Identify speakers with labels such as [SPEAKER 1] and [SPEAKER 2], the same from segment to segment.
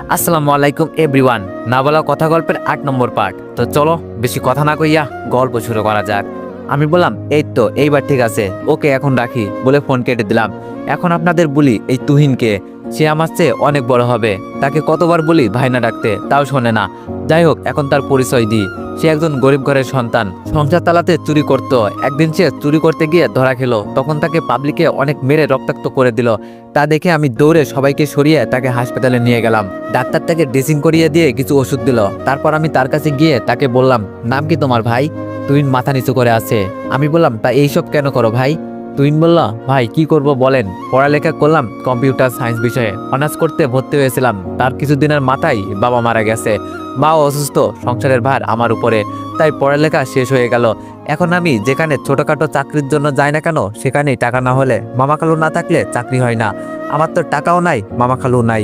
[SPEAKER 1] আসসালামু আলাইকুম এভরিওয়ান। না বলা কথা গল্পের ৮ নম্বর পার্ট। তো চলো বেশি কথা না কইয়া গল্প শুরু করা যাক। আমি বললাম এই তো এইবার ঠিক আছে, ওকে এখন রাখি বলে ফোন কেটে দিলাম। এখন আপনাদের বলি এই তুহিনকে, সে আমার চেয়ে অনেক বড় হবে। তাকে কতবার বলি ভাইনা ডাকতে, তাও শোনে না। যাই হোক, এখন তার পরিচয় দিই। সে একজন গরিব ঘরের সন্তান, সংসার চালাতে চুরি করত। একদিন সে চুরি করতে গিয়ে ধরা খেলো, তখন তাকে পাবলিকে অনেক মেরে রক্তাক্ত করে দিল। তা দেখে আমি দৌড়ে সবাইকে সরিয়ে তাকে হাসপাতালে নিয়ে গেলাম। ডাক্তার তাকে ড্রেসিং করিয়ে দিয়ে কিছু ওষুধ দিল। তারপর আমি তার কাছে গিয়ে তাকে বললাম, নাম কি তোমার ভাই? তুহিন মাথা নিচু করে আছে। আমি বললাম, তা এইসব কেন করো ভাই? তুহিন বলল, ভাই কি করব বলেন, পড়ালেখা করলাম কম্পিউটার সায়েন্স বিষয়ে, অনার্স করতে ভর্তি হয়েছিলাম। তার কিছুদিনের মাথায় বাবা মারা গেছে, মাও অসুস্থ, সংসারের ভার আমার উপরে, তাই পড়ালেখা শেষ হয়ে গেল। এখন আমি যেখানে ছোটখাটো চাকরির জন্য যাই না কেন, সেখানেই টাকা না হলে, মামা খালু না থাকলে চাকরি হয় না। আমার তো টাকাও নাই, মামা খালু নাই।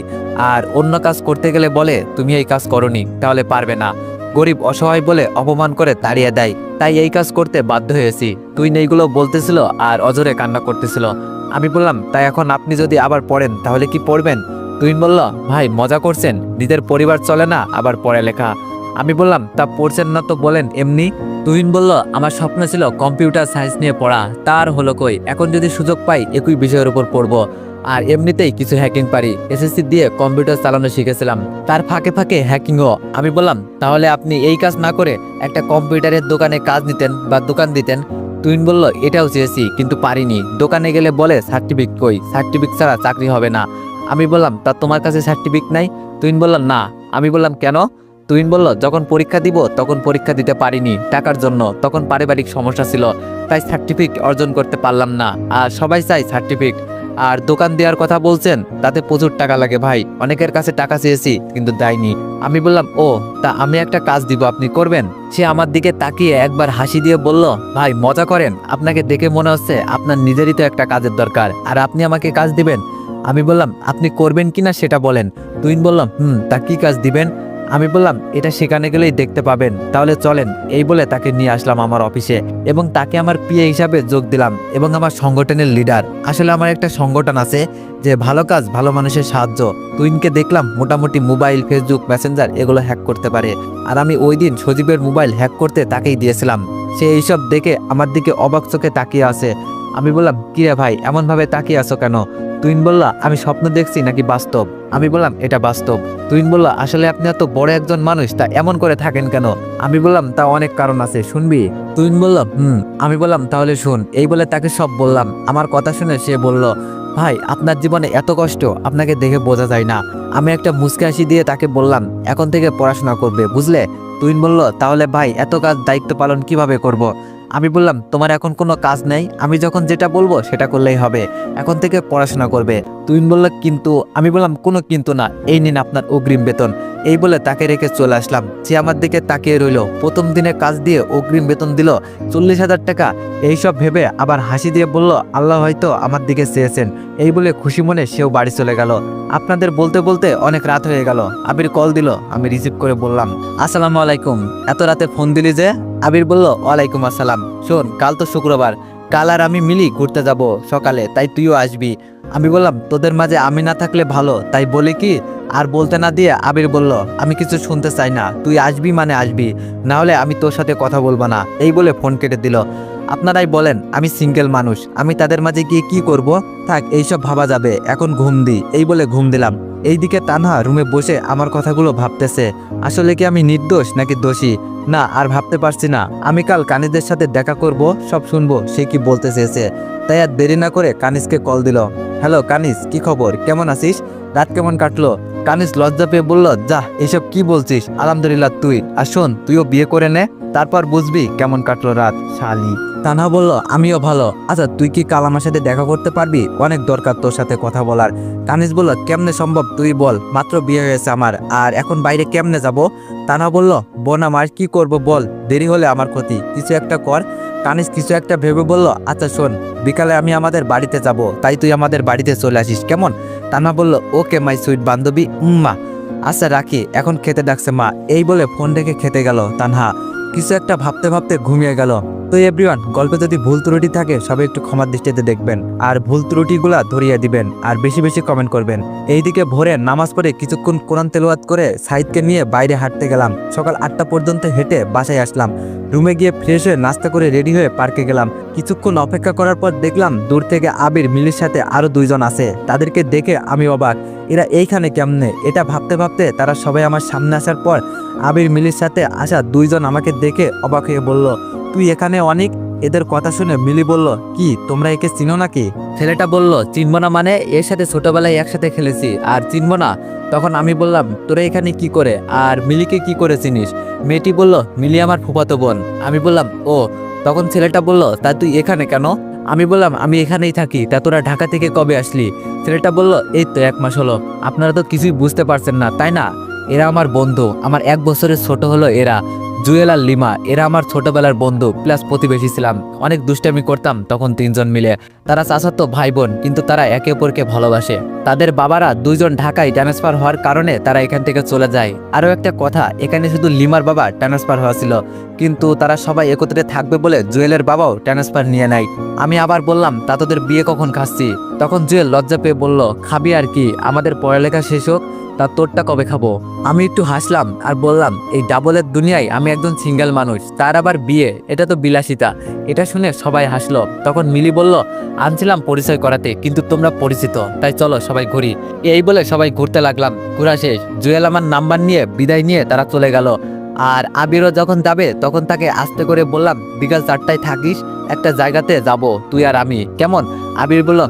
[SPEAKER 1] আর অন্য কাজ করতে গেলে বলে তুমি এই কাজ করনি, তাহলে পারবে না। গরিব অসহায় বলে অপমান করে তাড়িয়ে দেয়, তাই এই কাজ করতে বাধ্য হয়েছি। তুই এইগুলো বলতেছিল আর অজরে কান্না করতেছিল। আমি বললাম, তাই এখন আপনি যদি আবার পড়েন তাহলে কি পড়বেন? তুই বলল, ভাই মজা করছেন, নিজের পরিবার চলে না আবার পড়ালেখা। আমি বললাম, তা পড়ছেন না তো বলেন এমনি। তুহিন বলল, আমার স্বপ্ন ছিল কম্পিউটার সায়েন্স নিয়ে পড়া, তার হলো কই। এখন যদি সুযোগ পাই একই বিষয়ের উপর পড়বো। আর এমনিতেই কিছু হ্যাকিং পারি, এসএসসি দিয়ে কম্পিউটার চালানো শিখেছিলাম, তার ফাঁকে ফাঁকে হ্যাকিংও। আমি বললাম, তাহলে আপনি এই কাজ না করে একটা কম্পিউটারের দোকানে কাজ নিতেন বা দোকান দিতেন। তুহিন বলল, এটাও চেয়েছি কিন্তু পারিনি। দোকানে গেলে বলে সার্টিফিকেট কই, সার্টিফিকেট ছাড়া চাকরি হবে না। আমি বললাম, তা তোমার কাছে সার্টিফিকেট নাই? তুহিন বলল, না। আমি বললাম, কেন? তুহিন বলল, যখন পরীক্ষা দিব তখন পরীক্ষা দিতে পারিনি টাকার জন্য, তখন পারিবারিক সমস্যা ছিল, তাই সার্টিফিকেট অর্জন করতে পারলাম না। আর সবাই চাই সার্টিফিকেট। আর দোকান দেওয়ার কথা বলছেন, তাতে প্রচুর টাকা লাগে ভাই, অনেকের কাছে টাকা চেয়েছি কিন্তু দেয়নি। আমি বললাম, ও তা আমি একটা কাজ দিব, আপনি করবেন? সে আমার দিকে তাকিয়ে একবার হাসি দিয়ে বলল, ভাই মজা করেন, আপনাকে দেখে মনে হচ্ছে আপনার নিজেরই তো একটা কাজের দরকার, আর আপনি আমাকে কাজ দিবেন? আমি বললাম, আপনি করবেন কিনা সেটা বলেন। তুহিন বললাম, তা কি কাজ দিবেন? আমি বললাম, এটা সেখানে গেলেই দেখতে পাবেন, তাহলে চলেন। এই বলে তাকে নিয়ে আসলাম আমার অফিসে এবং তাকে আমার পিএ হিসাবে যোগ দিলাম এবং আমার সংগঠনের লিডার। আসলে আমার একটা সংগঠন আছে যে ভালো কাজ ভালো মানুষের সাহায্য। তুহিনকে দেখলাম মোটামুটি মোবাইল, ফেসবুক, মেসেঞ্জার এগুলো হ্যাক করতে পারে। আর আমি ওই দিন সজীবের মোবাইল হ্যাক করতে তাকেই দিয়েছিলাম। সে এইসব দেখে আমার দিকে অবাক চোখে তাকিয়ে আছে। আমি বললাম, কিরে ভাই এমনভাবে তাকিয়ে আছো কেন? তুহিন বলল, আমি স্বপ্ন দেখছি নাকি বাস্তব? আমি বললাম, এটা বাস্তব। তুহিন বলল, আসলে আপনি এত বড় একজন মানুষ, তা এমন করে থাকেন কেন? আমি বললাম, তা অনেক কারণ আছে, শুনবি? তুহিন বলল, আমি বললাম, তাহলে শুন। এই বলে তাকে সব বললাম। আমার কথা শুনে সে বলল, ভাই আপনার জীবনে এত কষ্ট আপনাকে দেখে বোঝা যায় না। আমি একটা মুচকি হাসি দিয়ে তাকে বললাম, এখন থেকে পড়াশোনা করবে, বুঝলে? তুহিন বলল, তাহলে ভাই এত কাজ দায়িত্ব পালন কিভাবে করব? আমি বললাম, তোমার এখন কোনো কাজ নেই, আমি যখন যেটা বলবো সেটা করলেই হবে, এখন থেকে পড়াশোনা করবে। তুহিন বলল, কিন্তু? আমি বললাম, কোনো কিন্তু না, এই নিন আপনার অগ্রিম বেতন। এই বলে তাকে রেখে চলে আসলাম। সে আমার দিকে তাকিয়ে রইল। প্রথম দিনে কাজ দিয়ে অগ্রিম বেতন দিল 40,000 টাকা। এইসব ভেবে আবার হাসি দিয়ে বলল, আল্লাহ হয়তো আমার দিকে চেয়েছেন। এই বলে খুশি মনে সেও বাড়ি চলে গেল। আপনাদের বলতে বলতে অনেক রাত হয়ে গেল। আবির কল দিল, আমি রিসিভ করে বললাম, আসসালামু আলাইকুম, এত রাতে ফোন দিলি যে? আবির বলল, ওয়ালাইকুম আসসালাম। শোন, কাল তো শুক্রবার, কাল আর আমি মিলি ঘুরতে যাব সকালে, তাই তুইও আসবি। আমি বললাম, তোদের মাঝে আমি না থাকলে ভালো, তাই বলি কি? আর বলতে না দিয়ে আবির বলল, আমি কিছু শুনতে চাই না, তুই আসবি মানে আসবি, না হলে আমি তোর সাথে কথা বলবো না। এই বলে ফোন কেটে দিল। আপনারাই বলেন, আমি সিঙ্গেল মানুষ, আমি তাদের মাঝে গিয়ে কি করব? থাক এইসব ভাবা যাবে, এখন ঘুম দি। এই বলে ঘুম দিলাম। এইদিকে তানহা রুমে বসে আমার কথাগুলো ভাবতেছে, আসলে কি আমি নির্দোষ নাকি দোষী? না, আর ভাবতে পারছি না। আমি কাল কানিজের সাথে দেখা করব, সব শুনবো সে কি বলতে চেয়েছে। তাই আর দেরি না করে কানিজকে কল দিল। হ্যালো কানিজ, কি খবর, কেমন আছিস? রাত কেমন কাটলো? কানিজ লজ্জা পেয়ে বলল, যা এসব কি বলছিস, আলহামদুলিল্লাহ। তুই আর শোন, তুইও বিয়ে করে নে, তারপর বুঝবি কেমন কাটলো রাত, শালি। তানহা বলল, আমিও ভালো। আচ্ছা তুই কি কাল আমার সাথে দেখা করতে পারবি? অনেক দরকার তোর সাথে কথা বলার। কানিজ বলল, কেমনে সম্ভব, তুই বল, মাত্র বিয়ে হয়েছে আমার, আর এখন বাইরে কেমনে যাব? তানহা বলল, বোন আমার কি করব বল, দেরি হলে আমার ক্ষতি, কিছু একটা কর। কানিজ কিছু একটা ভেবে বলল, আচ্ছা শোন, বিকালে আমি আমাদের বাড়িতে যাব, তাই তুই আমাদের বাড়িতে চলে আসিস, কেমন? তানহা বলল, ওকে মাই সুইট বান্ধবী, মা। আচ্ছা রাখি, এখন খেতে ডাকছে মা। এই বলে ফোন রেখে খেতে গেল তানহা। কিছু একটা ভাবতে ভাবতে ঘুমিয়ে গেল।
[SPEAKER 2] তো এভরিওয়ান, গল্পে যদি ভুল ত্রুটি থাকে সবাই একটু ক্ষমার দৃষ্টিতে দেখবেন আর ভুল ত্রুটিগুলা ধরিয়ে দিবেন আর বেশি বেশি কমেন্ট করবেন। এইদিকে ভোরে নামাজ পড়ে কিছুক্ষণ কোরআন তেলাওয়াত করে সাইদকে নিয়ে বাইরে হাঁটতে গেলাম। সকাল 8টা পর্যন্ত হেঁটে বাসায় আসলাম। রুমে গিয়ে ফ্রেশ হয়ে নাস্তা করে রেডি হয়ে পার্কে গেলাম। কিছুক্ষণ অপেক্ষা করার পর দেখলাম দূর থেকে আবির মিলির সাথে আরো 2 জন আছে। তাদেরকে দেখে আমি অবাক, এরা এইখানে কেমনে? এটা ভাবতে ভাবতে তারা সবাই আমার সামনে আসার পর আবির মিলির সাথে আসা 2 জন আমাকে দেখে অবাক হয়ে বলল, তুই এখানে? অনেক। এদের কথা শুনে মিলি বলল, কি তোমরা একে চিনো নাকি?
[SPEAKER 1] ছেলেটা বলল, চিনবো না মানে? এর সাথে ছোটবেলায় একসাথে খেলেছি, আর চিনবো না? তখন আমি বললাম, তোরা এখানে কি করে আর মিলিকে কি করে চিনিস? মেয়েটি বলল, মিলি আমার ফুফাতো বোন। আমি বললাম, ও। তখন ছেলেটা বলল, তা তুই এখানে কেন? আমি বললাম, আমি এখানেই থাকি। তা তোরা ঢাকা থেকে কবে আসলি? ছেলেটা বলল, এই তো 1 মাস হলো। আপনারা তো কিছুই বুঝতে পারছেন না, তাই না? এরা আমার বন্ধু, আমার 1 বছরের ছোট হলো এরা। জুয়েল আর লিমা, এরা আমার ছোটবেলার বন্ধু প্লাস প্রতিবেশী ছিলাম। অনেক দুষ্টামি করতাম তখন 3 জন মিলে। তারা চাচাতো ভাই বোন, কিন্তু তারা একে অপরকে ভালোবাসে। তাদের বাবারা 2 জন ঢাকায় ট্রান্সফার হওয়ার কারণে তারা এখান থেকে চলে যায়। আরও একটা কথা, এখানে শুধু লিমার বাবা ট্রান্সফার হয়েছিল, কিন্তু তারা সবাই একত্রে থাকবে বলে জুয়েলের বাবাও ট্রান্সফার নিয়ে নেয়। আমি আবার বললাম, তা তোদের বিয়ে কখন খাচ্ছি? তখন জুয়েল লজ্জা পেয়ে বলল, খাবি আর কি, আমাদের পড়ালেখা শেষ হোক, তা তোরটা কবে খাবো? আমি একটু হাসলাম আর বললাম, এই ডাবলের দুনিয়ায় আমি একজন সিঙ্গেল মানুষ, তার আবার বিয়ে, এটা তো বিলাসিতা। এটা শুনে সবাই হাসলো। তখন মিলি বলল, আনছিলাম পরিচয় করাতে, কিন্তু তোমরা পরিচিত, তাই চলো সবাই ঘুরি। এই বলে সবাই ঘুরতে লাগলাম। ঘোরা শেষ, জুয়েল আমার নাম্বার নিয়ে বিদায় নিয়ে তারা চলে গেল। আর আবিরও যখন যাবে তখন তাকে আস্তে করে বললাম, বিকাল 4টায় থাকিস, একটা জায়গাতে যাব, তুই আর আমি, কেমন? আবির বলল,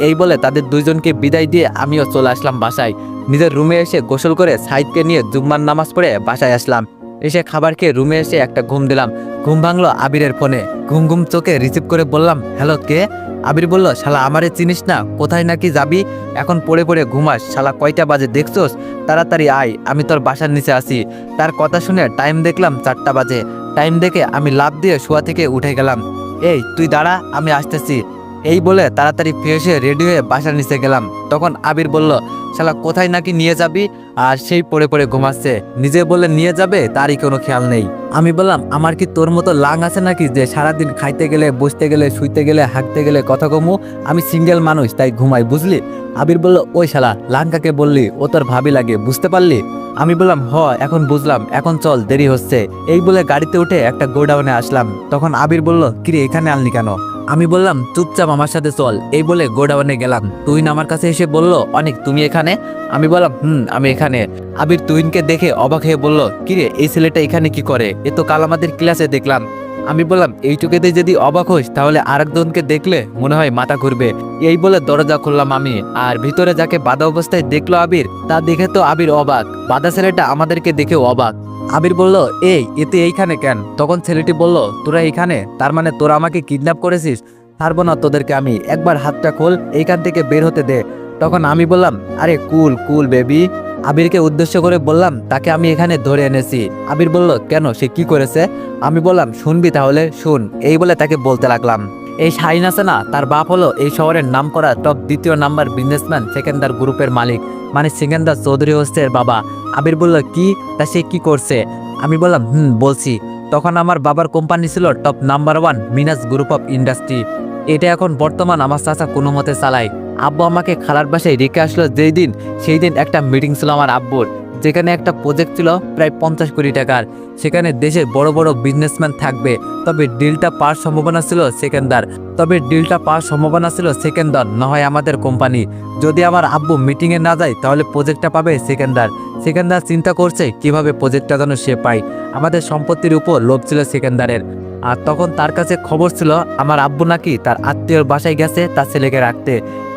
[SPEAKER 1] এই বলে তাদের 2 জনকে বিদায় দিয়ে আমিও চলে আসলাম বাসায়। নিজের রুমে এসে গোসল করে সাইদকে নিয়ে জুম্মার নামাজ পড়ে বাসায় আসলাম। এসে খাবার খেয়ে রুমে এসে একটা ঘুম দিলাম। ঘুম ভাঙলো আবিরের ফোনে। ঘুম ঘুম চোখে রিসিভ করে বললাম, হ্যালো, কে? আবির বলল, শালা আমারে চিনিস না? কোথায় নাকি যাবি? এখন পড়ে পড়ে ঘুমাস? শালা কয়টা বাজে দেখছোস? তাড়াতাড়ি আয়, আমি তোর বাসার নিচে আসি। তার কথা শুনে টাইম দেখলাম 4টা বাজে। টাইম দেখে আমি লাফ দিয়ে শোয়া থেকে উঠে গেলাম। এই তুই দাঁড়া, আমি আসতেছি। এই বলে তাড়াতাড়ি ফ্রেশ হয়ে রেডি হয়ে বাসার নিচে গেলাম। তখন আবির বলল, শালা কোথায় নাকি নিয়ে যাবি? আর সেই পড়ে পড়ে ঘুমাচ্ছে। নিজে বলে নিয়ে যাবে, তারই কোনো খেয়াল নেই। আমি বললাম, আমার কি তোর মতো লাং আছে নাকি যে সারাদিন খাইতে গেলে, বসতে গেলে, শুইতে গেলে, হাঁটতে গেলে কথা কমু? আমি সিঙ্গেল মানুষ, তাই ঘুমাই, বুঝলি? আবির বলল, ওই শালা লাং কাকে বললি? ও তোর ভাবি লাগে, বুঝতে পারলি? আমি বললাম, এখন বুঝলাম, এখন চল, দেরি হচ্ছে। এই বলে গাড়িতে উঠে একটা গোডাউনে আসলাম। তখন আবির বলল, কিরে এখানে আনলি কেন? আমি বললাম, চুপচাপ আমার সাথে চল। এই বলে গোডাউনে গেলাম। তুহিন আমার কাছে এসে বলল, অনেক তুমি এখানে? আমি বললাম, আমি এখানে। আবির তুহিনকে দেখে অবাক হয়ে বলল, কিরে এই ছেলেটা এখানে কি করে? এ তো কাল আমাদের ক্লাসে দেখলাম। আমি বললাম, এইটুকুতে যদি অবাক হোস তাহলে আরেকজনকে দেখলে মনে হয় মাথা ঘুরবে। এই বলে দরজা খুললাম আমি। আর ভিতরে যাকে বাঁধা অবস্থায় দেখলো আবির, তা দেখে তো আবির অবাক। বাঁধা ছেলেটা আমাদেরকে দেখেও অবাক। আবির বলল, এতে এইখানে কেন? তখন ছেলেটি বলল, তোরা এইখানে? তার মানে তোরা আমাকে কিডন্যাপ করেছিস? ছাড়বো না তোদেরকে আমি, একবার হাতটা খোল, এইখান থেকে বের হতে দে। তখন আমি বললাম, আরে কুল কুল বেবি। আবিরকে উদ্দেশ্য করে বললাম, তাকে আমি এখানে ধরে এনেছি। আবির বলল, কেন, সে কি করেছে? আমি বললাম, শুনবি তাহলে শুন। এই বলে তাকে বলতে লাগলাম। এই শাহিন আছে না, তার বাপ হলো এই শহরের নামকরা টপ 2য় নাম্বার বিজনেসম্যান সেকেন্দার গ্রুপের মালিক, মানে সেকেন্দার চৌধুরী হোসের বাবা। আবির বলল, কি? তা সে কি করছে? আমি বললাম, বলছি। তখন আমার বাবার কোম্পানি ছিল টপ নাম্বার 1 মিনাস গ্রুপ অফ ইন্ডাস্ট্রি। এটা এখন বর্তমান আমার চাচা কোনো মতে চালায়। আব্বু আমাকে খালার বাসায় রেখে আসলো যেই দিন, সেই দিন একটা মিটিং ছিল আমার আব্বুর, যেখানে একটা প্রজেক্ট ছিল প্রায় 50 কোটি টাকার। সেখানে দেশের বড় বড় বিজনেসম্যান থাকবে, তবে ডিলটা পাওয়ার সম্ভাবনা ছিল সেকেন্দার, না হয় আমাদের কোম্পানি। যদি আমার আব্বু মিটিংয়ে না যায় তাহলে প্রজেক্টটা পাবে সেকেন্দার। চিন্তা করছে কিভাবে প্রজেক্টটা যেন সে পায়। আমাদের সম্পত্তির উপর লোভ ছিল সেকেন্দারের। আর তখন তার কাছে খবর ছিল আমার আব্বু নাকি তার আত্মীয়র বাসায় গেছে তার ছেলেকে রাখতে।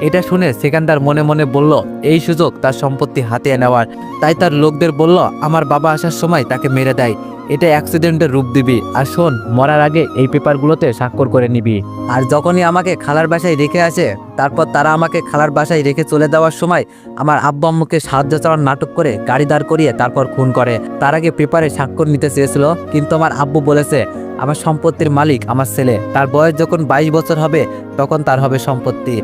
[SPEAKER 1] এটা শুনে সেকেন্দার মনে মনে বলল, এই সুযোগ তার সম্পত্তি হাতিয়ে নেওয়ার। তাই তার লোকদের বলল, আমার বাবা আসার সময় তাকে মেরে দেয়। এটা অ্যাক্সিডেন্টের রূপ দিবি, আর শোন, মরার আগে এই পেপারগুলোতে স্বাক্ষর করে নিবি। আর যখনই আমাকে খালার বাসায় রেখে আসে, তারপর তারা আমাকে খালার বাসায় রেখে চলে যাওয়ার সময় আমার আব্বু আম্মুকে সাহায্য চাওয়ার নাটক করে গাড়ি দাঁড় করিয়ে তারপর খুন করে। তার আগে পেপারে স্বাক্ষর নিতে চেয়েছিল, কিন্তু আমার আব্বু বলেছে, আমার সম্পত্তির মালিক আমার ছেলে, তার বয়স যখন 22 বছর হবে তখন তার হবে সম্পত্তি।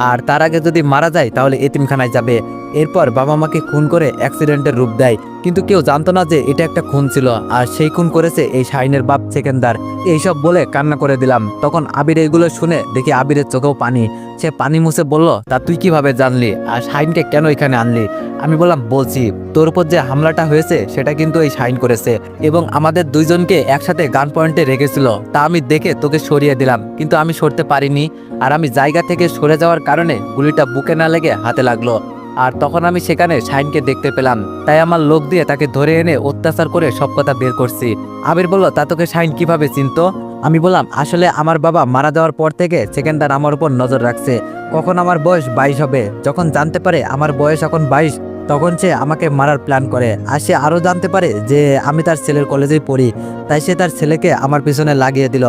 [SPEAKER 2] আর তার আগে যদি মারা যায় তাহলে এতিমখানায় যাবে। এরপর বাবা মাকে খুন করে অ্যাক্সিডেন্টের রূপ দেয়, কিন্তু কেউ জানতো না যে এটা একটা খুন ছিল, আর সেই খুন করেছে এই শাহিনের বাপ সেকেন্দার। এইসব বলে কান্না করে দিলাম। তখন আবির এইগুলো শুনে দেখি আবিরের চোখেও পানি। সে পানি মুছে বলল, তা তুই কিভাবে জানলি, আর শাহিনকে কেন এখানে আনলি? আমি বললাম, বলছি, তোর উপর যে হামলাটা হয়েছে সেটা কিন্তু এই শাহিন করেছে, এবং আমাদের দুইজনকে একসাথে গান পয়েন্টে রেখেছিল। তা আমি দেখে তোকে সরিয়ে দিলাম, কিন্তু আমি সরতে পারিনি, আর আমি জায়গা থেকে সরে যাওয়ার কারণে গুলিটা বুকে না লেগে হাতে লাগলো। আর তখন আমি সেখানে শাহিনকে দেখতে পেলাম, তাই আমার লোক দিয়ে তাকে ধরে এনে অত্যাচার করে সব কথা বের করছি। আবির বলল, তা তোকে শাহিন কিভাবে চিনতো? আমি বললাম, আসলে আমার বাবা মারা যাওয়ার পর থেকে সেকেন্দার আমার উপর নজর রাখছে। কখন আমার বয়স 22 হবে, যখন জানতে পারে আমার বয়স এখন 22, তখন সে আমাকে মারার প্ল্যান করে। আর সে আরও জানতে পারে যে আমি তার ছেলের কলেজেই পড়ি, তাই সে তার ছেলেকে আমার পিছনে লাগিয়ে দিল।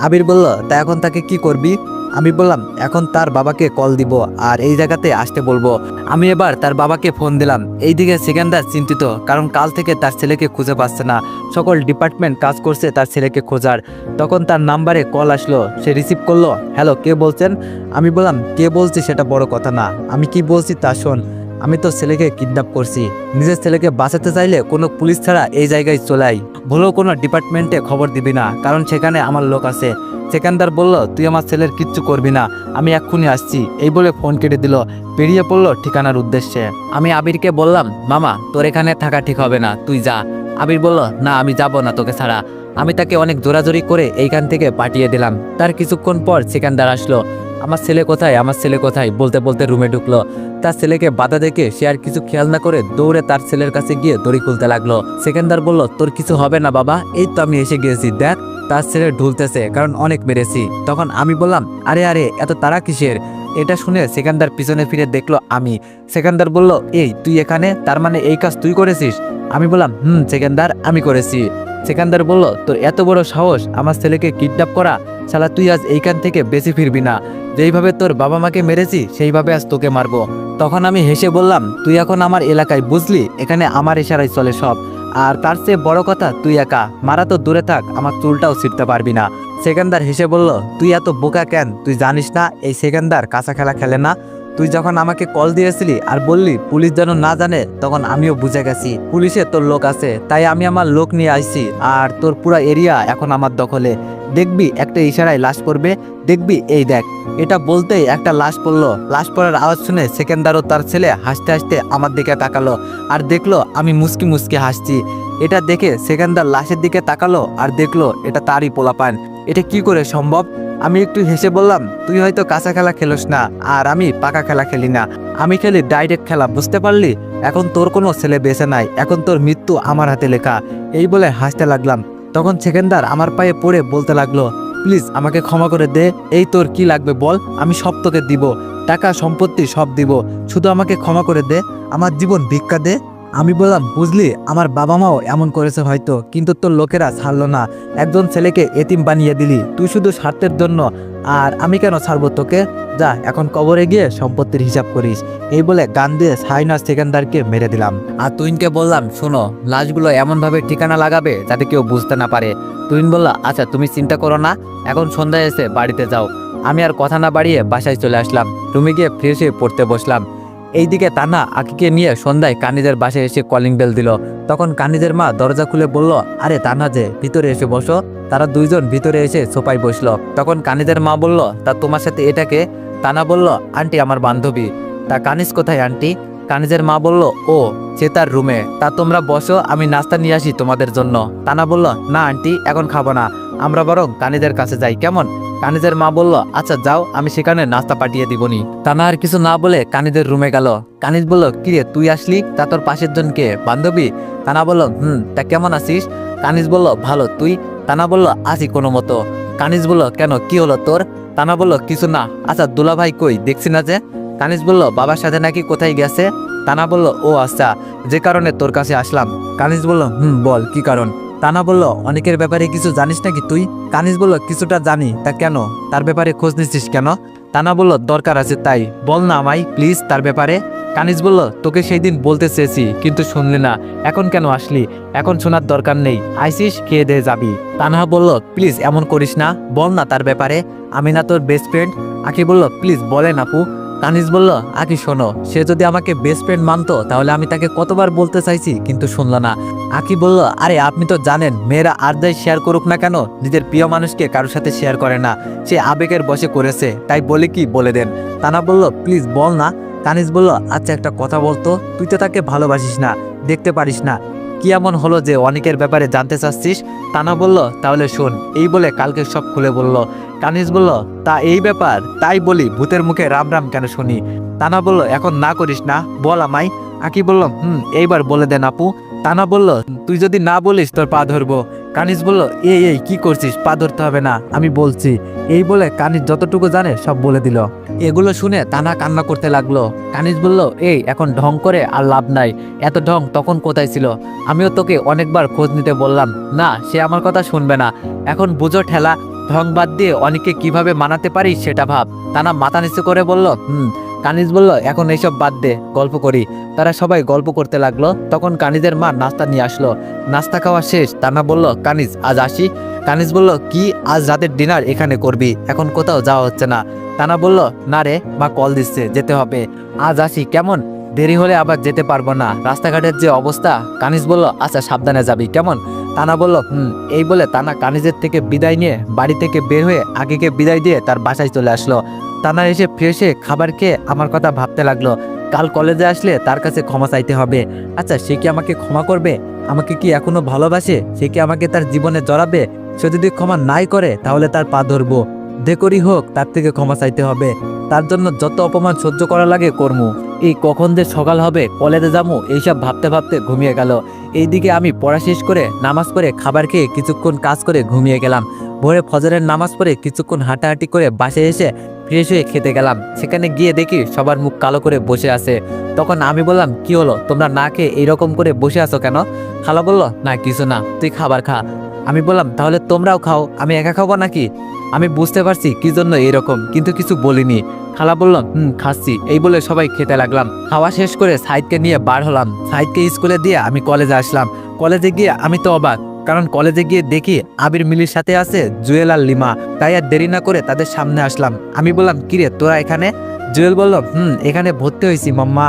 [SPEAKER 2] আবির বলল, তা এখন তাকে কি করবি? আমি বললাম, এখন তার বাবাকে কল দিব আর এই জায়গাতে আসতে বলবো। আমি এবার তার বাবাকে ফোন দিলাম। এইদিকে সেকেন্দার চিন্তিত, কারণ কাল থেকে তার ছেলেকে খুঁজে পাচ্ছে না। সকল ডিপার্টমেন্ট কাজ করছে তার ছেলেকে খোঁজার। তখন তার নাম্বারে কল আসলো, সে রিসিভ করলো। হ্যালো, কে বলছেন? আমি বললাম, কে বলছি সেটা বড় কথা না, আমি কি বলছি তা শোন। আমি তো ছেলেকে কিডন্যাপ করছি। নিজের ছেলেকে বাঁচাতে চাইলে কোনো পুলিশ ছাড়া এই জায়গায় চলে আই। ভুলেও কোনো ডিপার্টমেন্টে খবর দিবি না, কারণ সেখানে আমার লোক আছে। সেকেন্দার বলল, তুই আমার ছেলের কিচ্ছু করবি না, আমি এক্ষুনি আসছি। এই বলে ফোন কেটে দিল, বেরিয়ে পড়লো ঠিকানার উদ্দেশ্যে। আমি আবিরকে বললাম, মামা, তোর এখানে থাকা ঠিক হবে না, তুই যা। আবির বলল, না, আমি যাব না তোকে ছাড়া। আমি তাকে অনেক জোরাজোরি করে এইখান থেকে পাঠিয়ে দিলাম। তার কিছুক্ষণ পর সেকেন্দার আসলো। আমার ছেলে কোথায়, আমার ছেলে কোথায় বলতে বলতে রুমে ঢুকলো। তার ছেলেকে বাধা দেখে সে আর কিছু খেয়াল না করে দৌড়ে তার ছেলের কাছে গিয়ে দড়ি খুলতে লাগলো। সেকেন্দার বলল, তোর কিছু হবে না বাবা, এই তো আমি এসে গিয়েছি, দেখ তার ছেলে ঢুলতেছে, কারণ অনেক মেরেছি। তখন আমি বললাম, আরে আরে, এত তারা কিসের? এটা শুনে সেকেন্দার পিছনে ফিরে দেখলো আমি। সেকেন্দার বলল, এই তুই এখানে, তার মানে এই কাজ তুই করেছিস? আমি বললাম, সেকেন্দার, আমি করেছি। সেকেন্দার বলল, তোর এত বড় সাহস আমার ছেলেকে কিডন্যাপ করা? শালা, তুই আজ এইখান থেকে বেশি ফিরবি না। যেইভাবে তোর বাবা মাকে মেরেছি সেইভাবে আজ তোকে মারবো। তখন আমি হেসে বললাম, তুই এখন আমার এলাকায়, বুঝলি, এখানে আমার ইশারায় চলে সব। আর তার চেয়ে বড় কথা, তুই একা, মারা তো দূরে থাক, আমার চুলটাও ছিঁড়তে পারবি না। সেকেন্দার হেসে বলল, তুই এত বোকা কেন? তুই জানিস না এই সেকেন্দার কাঁচা খেলা খেলে না? তুই যখন আমাকে কল দিয়েছিলি আর বললি পুলিশ যেন না জানে, তখন আমিও বুঝে গেছি পুলিশে তোর লোক আছে, তাই আমি আমার লোক নিয়ে আসছি। আর তোর পুরো এরিয়া এখন আমার দখলে। দেখবি একটা ইশারায় লাশ পড়বে, দেখবি, এই দেখ। এটা বলতেই একটা লাশ পড়লো। লাশ পড়ার আওয়াজ শুনে সেকেন্দার ও তার ছেলে হাসতে হাসতে আমার দিকে তাকালো, আর দেখলো আমি মুস্কি মুস্কি হাসছি। এটা দেখে সেকেন্দার লাশের দিকে তাকালো আর দেখলো এটা তারই পোলাপান। এটা কি করে সম্ভব? আমি একটু হেসে বললাম, তুই হয়তো কাঁচা খেলা খেলোস না, আর আমি পাকা খেলা খেলি না, আমি খেলি ডাইরেক্ট খেলা, বুঝতে পারলি? এখন তোর কোনো ছেলে বেঁচে নাই, এখন তোর মৃত্যু আমার হাতে লেখা। এই বলে হাসতে লাগলাম। তখন সেকেন্দার আমার পায়ে পড়ে বলতে লাগলো, প্লিজ আমাকে ক্ষমা করে দে। এই তোর কি লাগবে বল, আমি সব তোকে দিব, টাকা সম্পত্তি সব দিব, শুধু আমাকে ক্ষমা করে দে, আমার জীবন ভিক্ষা দে। আমি বললাম, বুঝলি, আমার বাবা মাও এমন করেছে হয়তো, কিন্তু তোর লোকেরা ছাড়লো না। একজন ছেলেকে এতিম বানিয়ে দিলি তুই শুধু স্বার্থের জন্য, আর আমি কেন ছাড়বো তোকে? যা এখন কবরে গিয়ে সম্পত্তির হিসাব করিস। এই বলে গান দিয়ে শাহিন আর সেকেন্দারকে মেরে দিলাম। আর তুইনকে বললাম, শোনো, লাশগুলো এমনভাবে ঠিকানা লাগাবে যাতে কেউ বুঝতে না পারে। তুইন বলল, আচ্ছা, তুমি চিন্তা করো না, এখন সন্ধ্যায় এসে বাড়িতে যাও। আমি আর কথা না বাড়িয়ে বাসায় চলে আসলাম। রুমে গিয়ে ফ্রেশ হয়ে পড়তে বসলাম। এইদিকে তানা আকিকে নিয়ে সন্ধ্যায় কানিজের বাসায় এসে কলিং বেল দিল। তখন কানিজের মা দরজা খুলে বলল, আরে তানা যে, ভিতরে এসে বসো। তারা দুইজন ভিতরে এসে সোফায় বসলো। তখন কানিজের মা বলল, তা তোমার সাথে এটাকে? তানা বলল, আন্টি আমার বান্ধবী। তা কানিজ কোথায় আন্টি? কানিজের মা বলল, ও, সে তার রুমে। তা তোমরা বসো, আমি নাস্তা নিয়ে আসি তোমাদের জন্য। তানা বলল, না আন্টি, এখন খাবো না, আমরা বরং কানিজের কাছে যাই, কেমন? কানিজের মা বলল, আচ্ছা যাও, আমি সেখানে নাস্তা পাঠিয়ে দিবনি। তানা আর কিছু না বলে কানিজের রুমে গেল। কানিজ বলল, কিরে তুই আসলি, তা তোর পাশের জনকে বান্ধবী? তানা বলল, তা কেমন আছিস? কানিজ বলল, ভালো, তুই? তানা বলল, আছি কোনো মতো। কানিজ বলল, কেন, কি হলো তোর? তানা বলল, কিছু না। আচ্ছা দুলাভাই কই, দেখছি না যে? কানিজ বলল, বাবার সাথে নাকি কোথায় গেছে। তানা বলল, ও আচ্ছা, যে কারণে তোর কাছে আসলাম। কানিজ বলল, বল কি কারণ? তানা বলল, অনেকের ব্যাপারে কিছু জানিস নাকি তুই? কানিজ বলল, কিছুটা জানি। তা কেন, তার ব্যাপারে খোঁজ নিচ্ছিস কেন? তানা বলল, দরকার আছে তাই। বল না আমায় প্লিজ তার ব্যাপারে। কানিজ বলল, তোকে সেই দিন বলতে চেয়েছি কিন্তু শুনলি না, এখন কেন আসলি? এখন শোনার দরকার নেই, আইসিস, খেয়ে দিয়ে যাবি। তানহা বলল, প্লিজ এমন করিস না, বল না তার ব্যাপারে, আমি না তোর বেস্ট ফ্রেন্ড? আখি বলল, প্লিজ বলেন আপু।
[SPEAKER 1] কানিজ বলল, আকি শোনো, সে যদি আমাকে বেস্ট ফ্রেন্ড মানতো তাহলে আমি তাকে কতবার বলতে চাইছি কিন্তু শুনলো না। আকি বলল, আরে আপনি তো জানেন মেয়েরা আর যাই শেয়ার করুক না কেন নিজের প্রিয় মানুষকে কারোর সাথে শেয়ার করে না, সে আবেগের বশে করেছে, তাই বলে কি বলে দেন। তানা বলল, প্লিজ বল না। কানিজ বলল, আচ্ছা একটা কথা বলতো, তুই তো তাকে ভালোবাসিস না, দেখতে পারিস না, কি এমন হলো যে অনেকের ব্যাপারে জানতে চাচ্ছিস? তানা বলল, তাহলে শোন। এই বলে কালকে সব খুলে বলল। কানিজ বলল, তা এই ব্যাপার, তাই বলি ভূতের মুখে রাম রাম কেন শুনি? তানা বলল, এখন না করিস না, বল আমায়। আকি বলল, এইবার বলে দেন আপু। তানা বলল, তুই যদি না বলিস তোর পা ধরবো। কানিজ বলল, এই কি করছিস, পা ধরতে হবে না, আমি বলছি। এই বলে কানিজ যতটুকু জানে সব বলে দিল। এগুলো শুনে তানা কান্না করতে লাগলো। কানিজ বলল, এই এখন ঢং করে আর লাভ নাই, এত ঢং তখন কোথায় ছিল? আমিও তোকে অনেকবার খোঁজ নিতে বললাম, না সে আমার কথা শুনবে না। এখন বুঝো ঠেলা, ঢং বাদ দিয়ে অনেককে কিভাবে মানাতে পারি সেটা ভাব। তানা মাথা নিচু করে বলল, কানিজ বলল, এখন এইসব বাদ দে, গল্প করি। তারা সবাই গল্প করতে লাগলো। তখন কানিজের মা নাস্তা নিয়ে আসলো। নাস্তা খাওয়া শেষ। তানা বলল, কানিজ আজ আসি? কানিজ বলল, কি আজ রাতের ডিনার এখানে করবি, এখন কোথাও যাওয়া হচ্ছে না? তানা বলল, না রে, মা কল দিচ্ছে, যেতে হবে, আজ আসি কেমন? দেরি হলে আবার যেতে পারবো না, রাস্তাঘাটের যে অবস্থা। কানিজ বলল, আচ্ছা সাবধানে যাবি কেমন? তানা বলল, এই বলে তানা কানিজের থেকে বিদায় নিয়ে বাড়ি থেকে বের হয়ে আগেকে বিদায় দিয়ে তার বাসায় চলে আসলো। তানা এসে ফ্রেশে খাবার খেয়ে আমার কথা ভাবতে লাগলো। কাল কলেজে আসলে তার কাছে ক্ষমা চাইতে হবে। আচ্ছা সে কি আমাকে ক্ষমা করবে? আমাকে কি এখনো ভালোবাসে? সে কি আমাকে তার জীবনে জড়াবে? সে যদি ক্ষমা নাই করে তাহলে তার পা ধরবো, যে করি হোক তার থেকে ক্ষমা চাইতে হবে। তার জন্য যত অপমান সহ্য করা লাগে করমু। এই কখন যে সকাল হবে, কলেজে যাবো, এইসব ভাবতে ভাবতে ঘুমিয়ে গেল। এইদিকে আমি পড়া শেষ করে নামাজ পড়ে খাবার খেয়ে কিছুক্ষণ কাজ করে ঘুমিয়ে গেলাম। ভোরে ফজরের নামাজ পড়ে কিছুক্ষণ হাঁটাহাঁটি করে বাসায় এসে ফ্রেশ হয়ে খেতে গেলাম। সেখানে গিয়ে দেখি সবার মুখ কালো করে বসে আছে। তখন আমি বললাম, কি হলো, তোমরা না খেয়ে এইরকম করে বসে আছো কেন? খালা বলল, না কিছু না, তুই খাবার খা। আমি বললাম, তাহলে তোমরাও খাও, আমি একা খাবো নাকি? আমি বুঝতে পারছি কি জন্য এরকম, কিন্তু কিছু বলিনি। খালা বলল, খাচ্ছি। এই বলে সবাই খেতে লাগলাম। খাওয়া শেষ করে সাইদকে নিয়ে বার হলাম। সাইদকে স্কুলে দিয়ে আমি কলেজে আসলাম। কলেজে গিয়ে আমি তো অবাক, কারণ কলেজে গিয়ে দেখি আবির মিলির সাথে আছে জুয়েল আর লিমা। তাই আর দেরি না করে তাদের সামনে আসলাম। আমি বললাম, কিরে তোরা এখানে? জুয়েল বলল, এখানে ভর্তি হয়েছি মাম্মা।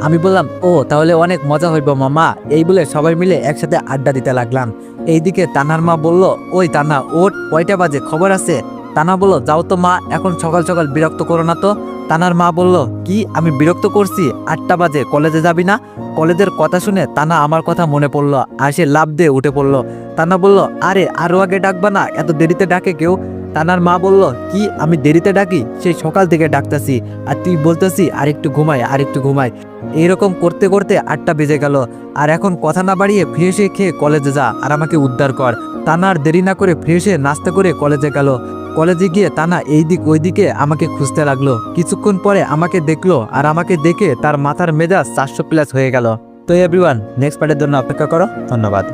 [SPEAKER 1] আমি বললাম, ও তাহলে অনেক মজা হইব মামা। এই বলে সবাই মিলে একসাথে আড্ডা দিতে লাগলাম। এইদিকে তানার মা বলল, ওই তানা ওঠ, কয়টা বাজে খবর আছে? তানা বলল, যাও তো মা, এখন সকাল সকাল বিরক্ত করো না তো। তানার মা বলল, কি আমি বিরক্ত করছি? 8টা বাজে, কলেজে যাবি না? কলেজের কথা শুনে তানা আমার কথা মনে পড়লো আর সে লাফ দিয়ে উঠে পড়লো। তানা বলল, আরে আরো আগে ডাকবা না, এত দেরিতে ডাকে কেউ? তানার মা বলল, কি আমি দেরিতে ডাকি? সেই সকাল থেকে ডাকতেছি আর তুই বলতেছি আর একটু ঘুমাই, আর একটু ঘুমাই। এইরকম করতে করতে 8টা বেজে গেল। আর এখন কথা না বাড়িয়ে ফ্রেশ হয়ে খেয়ে কলেজে যা আর আমাকে উদ্ধার কর। তানা আর দেরি না করে ফ্রেশ হয়ে নাস্তা করে কলেজে গেল। কলেজে গিয়ে তানা এই দিক ওই দিকে আমাকে খুঁজতে লাগলো। কিছুক্ষণ পরে আমাকে দেখলো আর আমাকে দেখে তার মাথার মেজাজ 400+ হয়ে গেল। তো এভরিওয়ান, নেক্সট পার্টের জন্য অপেক্ষা করো। ধন্যবাদ।